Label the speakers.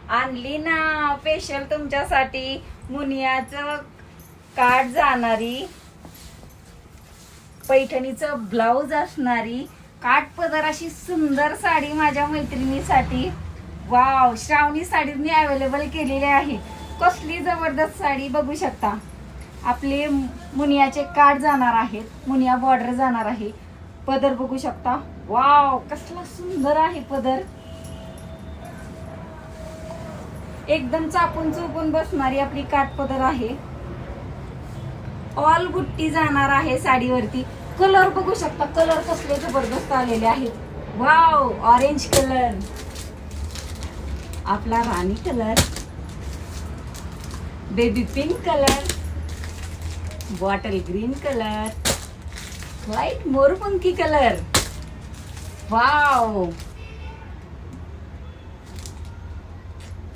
Speaker 1: आणली ना स्पेशल तुमच्यासाठी मुनियाचं काठ जाणारी पैठणीचं ब्लाऊज असणारी काठ पदर अशी सुंदर साडी माझ्या मैत्रिणीसाठी. वाव, श्रावणी साडी मी अवेलेबल केलेली आहे. कसली जबरदस्त साडी बघू शकता. आपले मुनियाचे काठ जाणार आहेत, मुनिया बॉर्डर जाणार आहे. पदर बघू शकता. वाव, कसला सुंदर आहे पदर. एकदम चापून चुपून बसणारी आपली काठ पदर आहे. ऑल बुट्टी जाणार आहे साडीवरती. कलर बघू शकता, कलर कसले जबरदस्त आलेले आहेत. वाव, ऑरेंज कलर, आपला राणी colour, baby pink colour, bottle green colour, white मोरपंखी कलर. वाव,